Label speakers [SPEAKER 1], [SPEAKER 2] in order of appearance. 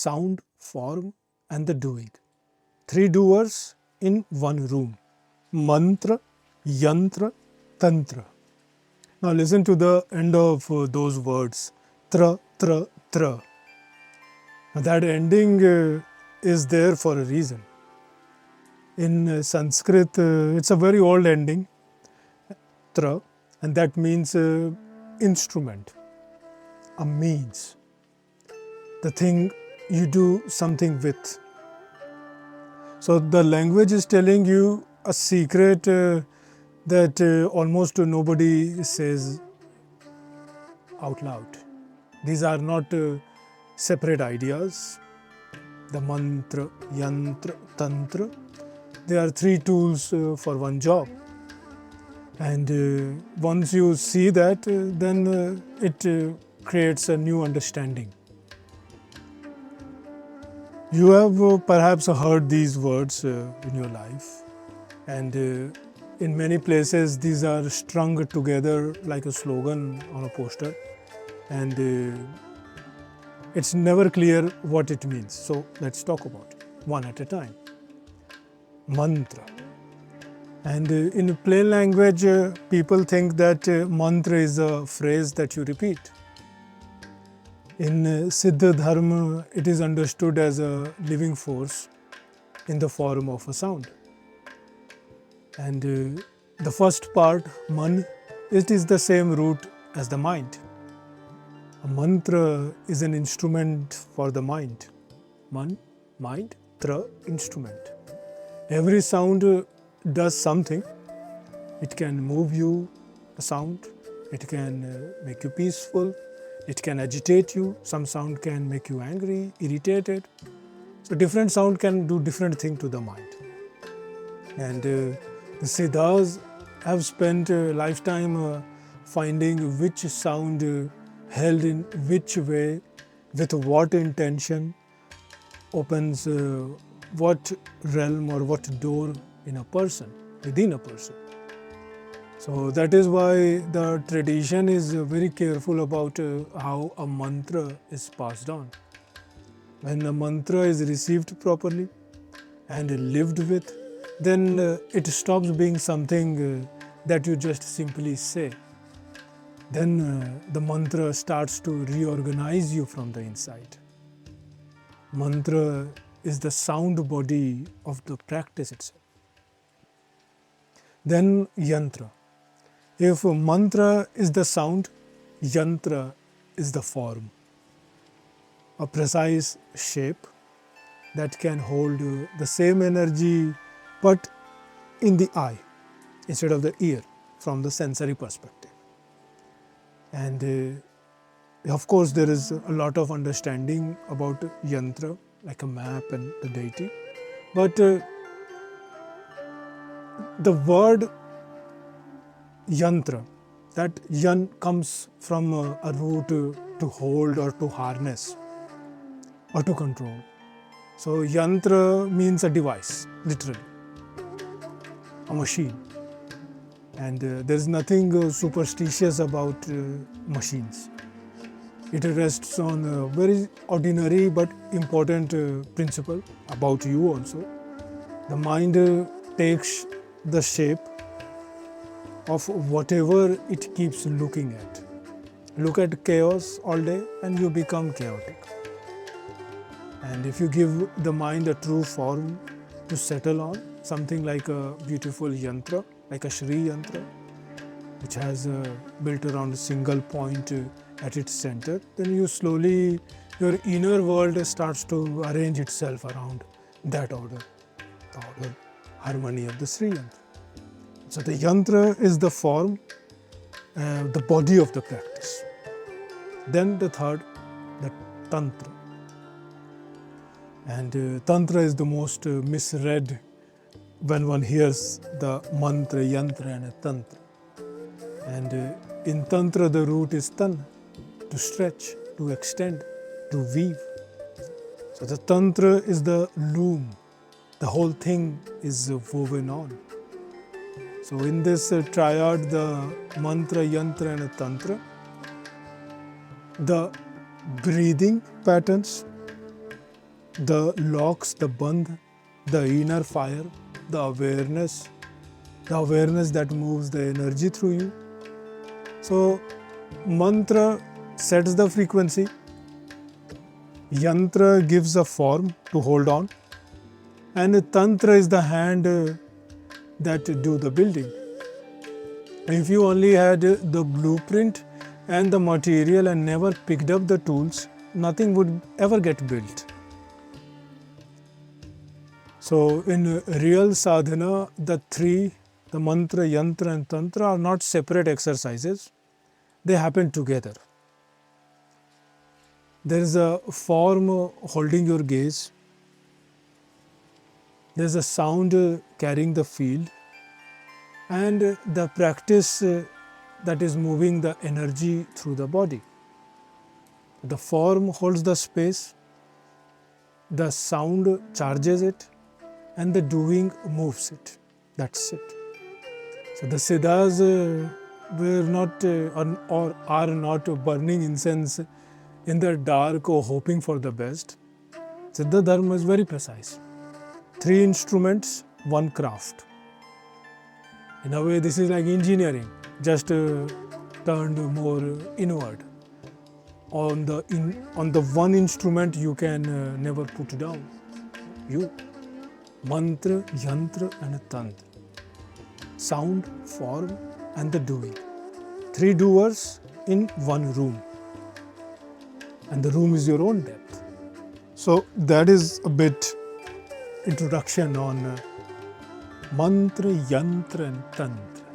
[SPEAKER 1] sound, form and the doing. 3 doers in one room. Mantra, Yantra, Tantra. Now listen to the end of those words. Tra, tra, tra. Now that ending is there for a reason. In Sanskrit, it's a very old ending, tra, and that means instrument, a means, the thing you do something with. So the language is telling you a secret that almost nobody says out loud. These are not separate ideas. The mantra, yantra, tantra, they are 3 tools for one job. And once you see that, then it creates a new understanding. You have perhaps heard these words in your life, and in many places these are strung together like a slogan on a poster, and it's never clear what it means. So let's talk about it one at a time. Mantra. And in plain language, people think that mantra is a phrase that you repeat. In Siddha Dharma, it is understood as a living force in the form of a sound. And the first part, man, it is the same root as the mind. A mantra is an instrument for the mind. Man, mind, tra, instrument. Every sound does something. It can move you, a sound. It can make you peaceful. It can agitate you. Some sound can make you angry, irritated. So different sound can do different thing to the mind. And the Siddhas have spent a lifetime finding which sound held in which way, with what intention, opens what realm or what door in a person, within a person. So that is why the tradition is very careful about how a mantra is passed on. When a mantra is received properly and lived with, then it stops being something that you just simply say. Then the mantra starts to reorganize you from the inside. Mantra is the sound body of the practice itself. Then yantra. If mantra is the sound, yantra is the form. A precise shape that can hold the same energy but in the eye instead of the ear from the sensory perspective. And of course there is a lot of understanding about yantra, like a map and the deity. But the word yantra, that yan comes from a root to hold or to harness or to control. So yantra means a device, literally, a machine. And there is nothing superstitious about machines. It rests on a very ordinary but important principle about you also. The mind takes the shape of whatever it keeps looking at. Look at chaos all day and you become chaotic. And if you give the mind a true form to settle on, something like a beautiful yantra, like a Shri yantra, which has built around a single point at its center, then you slowly, your inner world starts to arrange itself around that order, the order, harmony of the Sri yantra. So the yantra is the form, the body of the practice. Then the third, the Tantra. And Tantra is the most misread when one hears the mantra, yantra and Tantra. And in Tantra the root is Tan, to stretch, to extend, to weave. So the Tantra is the loom. The whole thing is woven on. So in this triad, the mantra, yantra and Tantra, the breathing patterns the locks, the bandh, the inner fire, the awareness that moves the energy through you. So, mantra sets the frequency, yantra gives a form to hold on, and tantra is the hand that do the building. If you only had the blueprint and the material and never picked up the tools, nothing would ever get built. So in real sadhana, the three, the mantra, yantra and tantra are not separate exercises. They happen together. There is a form holding your gaze. There is a sound carrying the field. And the practice that is moving the energy through the body. The form holds the space, the sound charges it, and the doing moves it. That's it. So the Siddhas were not or are not burning incense in the dark or hoping for the best. Siddha Dharma is very precise. 3 instruments, 1 craft. In a way, this is like engineering, just turned more inward. On the one instrument you can never put down. You. Mantra, yantra and tantra. Sound, form and the doing. 3 doers in 1 room. And the room is your own depth. So that is a bit introduction on mantra, yantra and tantra.